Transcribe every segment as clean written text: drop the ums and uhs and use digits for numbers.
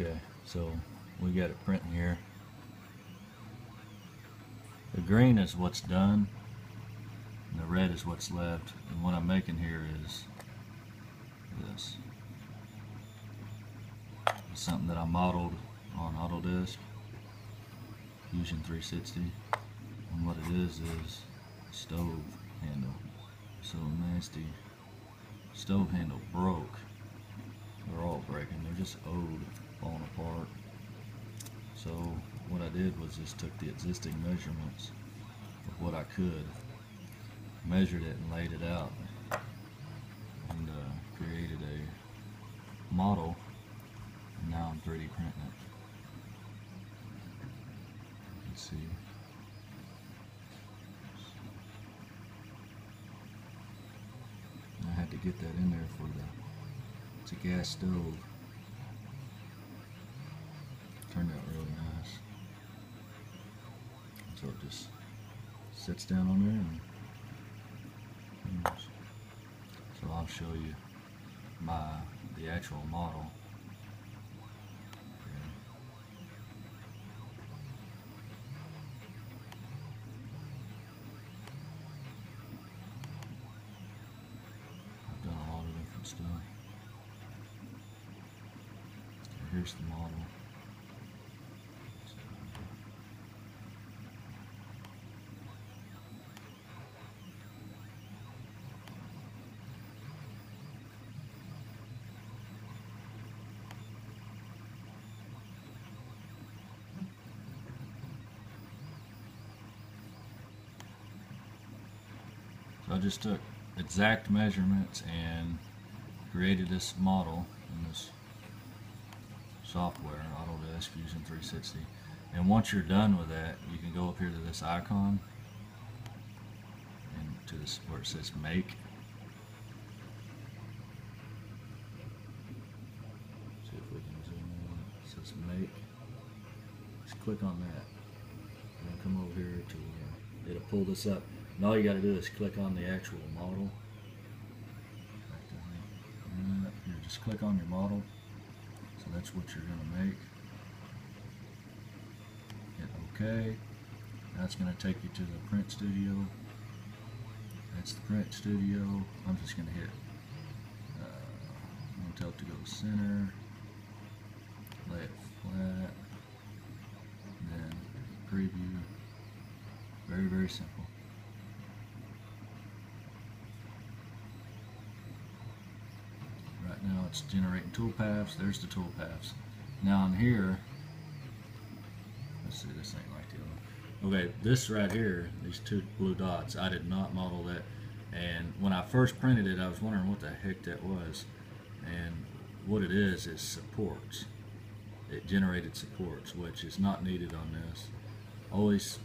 Okay, so we got it printing here. The green is what's done, and the red is what's left. And what I'm making here is this. It's something that I modeled on Autodesk Fusion 360. And what it is a stove handle. So nasty stove handle broke. They're all breaking. They're just old, falling apart. So what I did was just took the existing measurements of what I could, measured it and laid it out, and created a model, and now I'm 3D printing it. Let's see. I had to get that in there for it's a gas stove. Turned out really nice. So it just sits down on there and so I'll show you the actual model. I've done a lot of different stuff. Here's the model. So I just took exact measurements and created this model in this software, Autodesk Fusion 360. And once you're done with that, you can go up here to this icon and to this where it says make. See if we can zoom in. It says make. Just click on that. And come over here to it'll pull this up. And all you got to do is click on the actual model. And here, just click on your model. So that's what you're going to make. Hit OK. That's going to take you to the print studio. That's the print studio. I'm just going to hit I'm going to tell it to go center, lay it flat, and then preview. Very, very simple. Right now it's generating toolpaths. There's the toolpaths. Now in here, let's see, this ain't like the other one. Okay, this right here, these two blue dots, I did not model that. And when I first printed it, I was wondering what the heck that was. And what it is supports. It generated supports, which is not needed on this. Always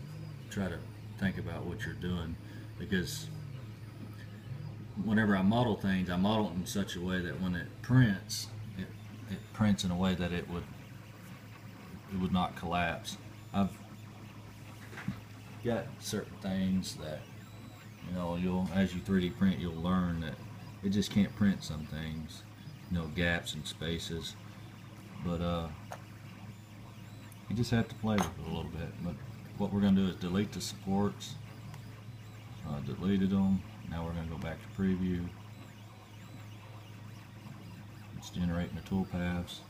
try to think about what you're doing, because whenever I model things, I model it in such a way that when it prints, it prints in a way that it would not collapse. I've got certain things that, you know, as you 3D print, you'll learn that it just can't print some things, you know, gaps and spaces. But you just have to play with it a little bit. But what we're going to do is delete the supports. Deleted them. Now we're going to go back to preview. It's generating the toolpaths.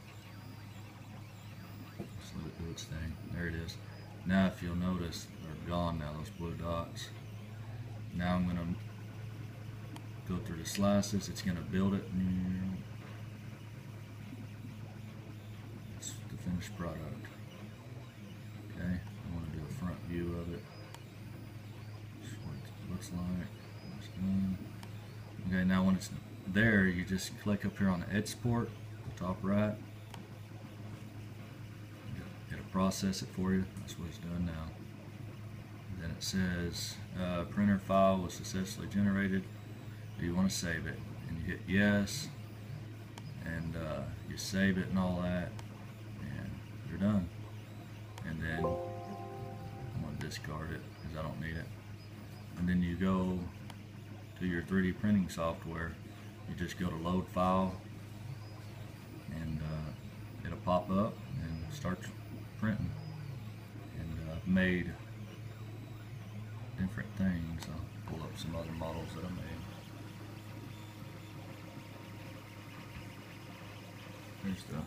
Just let it do its thing. There it is. Now if you'll notice, they're gone now, those blue dots. Now I'm going to go through the slices. It's going to build it. It's the finished product. Okay, I want to do a front view of it. That's what it looks like. Okay, now when it's there, you just click up here on the export, the top right. It'll process it for you. That's what it's doing now. And then it says printer file was successfully generated. Do you want to save it? And you hit yes, and you save it and all that, and you're done. And then I'm going to discard it because I don't need it. And then you go to your 3D printing software. You just go to load file, and it'll pop pop up and start printing. And I've made different things. I'll pull up some other models that I made. Here's the,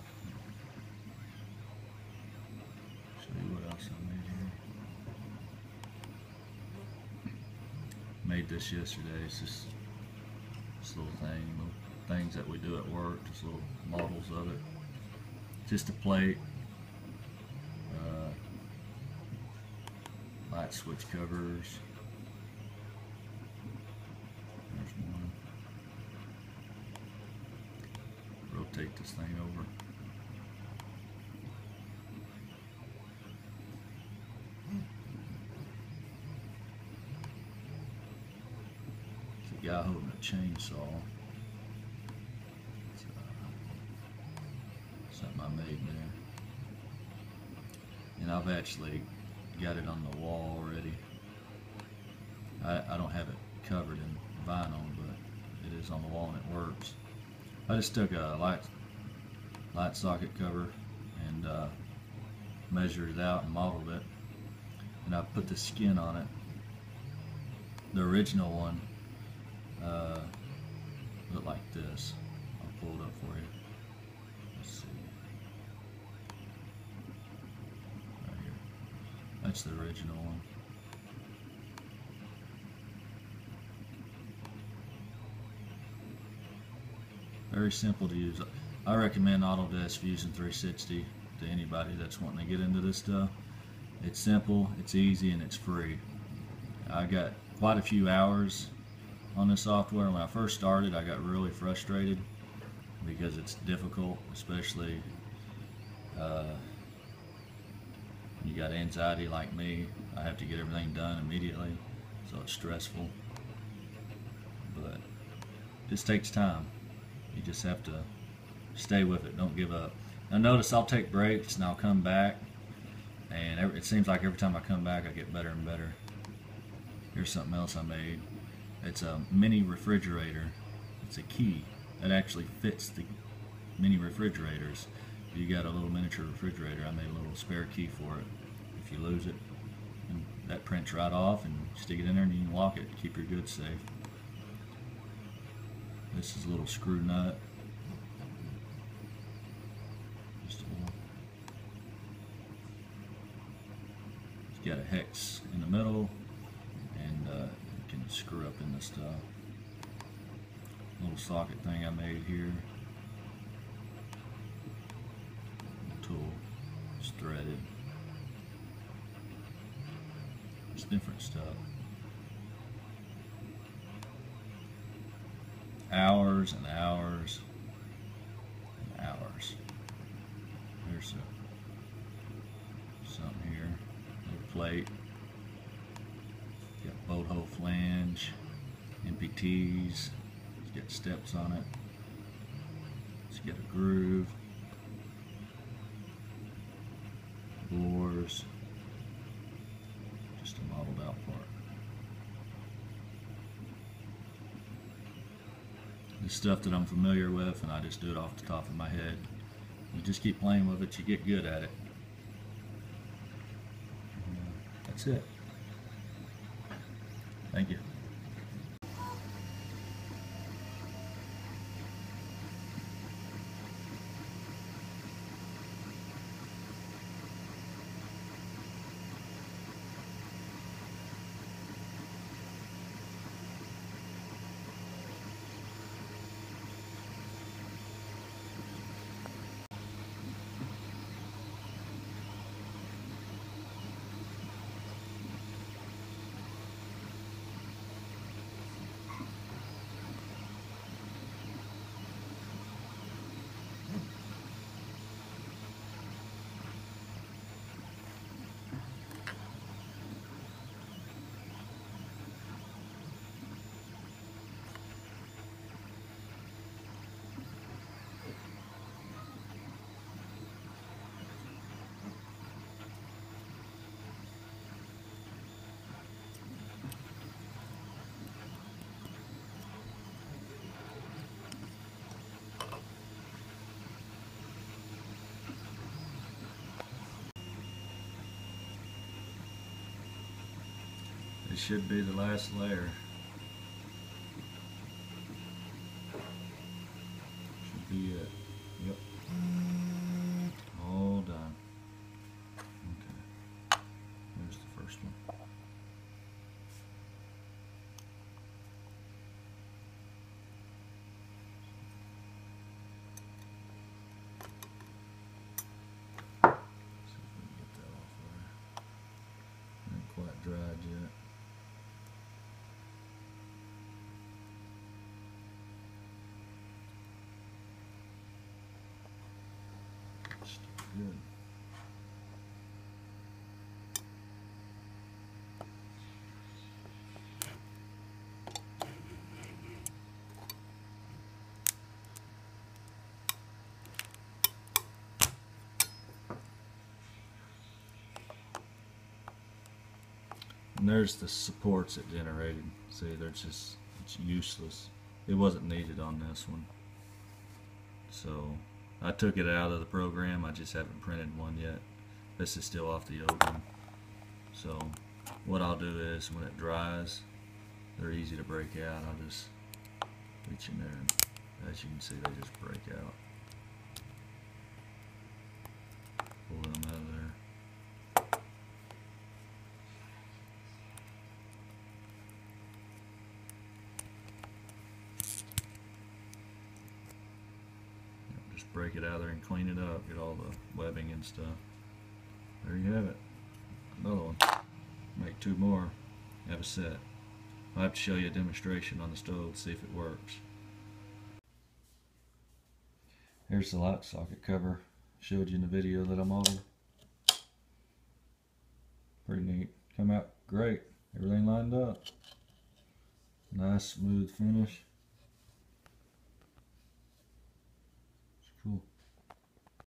show you what else I made here. Made this yesterday. It's just this little thing, little things that we do at work, just little models of it. Just a plate, light switch covers. There's one. Rotate this thing over. It's a guy holding a chainsaw. It's, something I made there. And I've actually got it on the wall already. I don't have it covered in vinyl, but it is on the wall and it works. I just took a light socket cover and measured it out and modeled it, and I put the skin on it. The original one looked like this. I'll pull it up for you. Let's see. Right here. That's the original one. Very simple to use. I recommend Autodesk Fusion 360 to anybody that's wanting to get into this stuff. It's simple, it's easy, and it's free. I got quite a few hours on this software. When I first started, I got really frustrated because it's difficult, especially when you got anxiety like me. I have to get everything done immediately, so it's stressful. But it just takes time. You just have to stay with it, don't give up. Now notice I'll take breaks and I'll come back, and it seems like every time I come back I get better and better. Here's something else I made. It's a mini refrigerator. It's a key that actually fits the mini refrigerators. If you got a little miniature refrigerator, I made a little spare key for it. If you lose it, and that prints right off, and you stick it in there and you can lock it, keep your goods safe. This is a little screw nut. Just a little. It's got a hex in the middle, and you can screw up in the stuff. Little socket thing I made here. Tool. It's threaded. It's different stuff. Hours and hours and hours. There's something here. Little plate. Got bolt hole flange, MPTs. It's got steps on it. It's got a groove. Bores. Just a modeled out part. It's stuff that I'm familiar with, and I just do it off the top of my head. You just keep playing with it, you get good at it. That's it. Thank you. This should be the last layer. Should be it. Yep. All done. Okay. There's the first one. See if we can get that off there. Not quite dried yet. Still good. And there's the supports it generated. See, they're just, it's useless. It wasn't needed on this one. So I took it out of the program. I just haven't printed one yet. This is still off the oven. So what I'll do is when it dries, they're easy to break out. I'll just reach in there and as you can see, they just break out. Pull them out of there. Just break it out of there and clean it up, get all the webbing and stuff. There you have it. Another one. Make two more. Have a set. I'll have to show you a demonstration on the stove to see if it works. Here's the light socket cover. Showed you in the video that I modeled. Pretty neat. Come out great. Everything lined up. Nice smooth finish.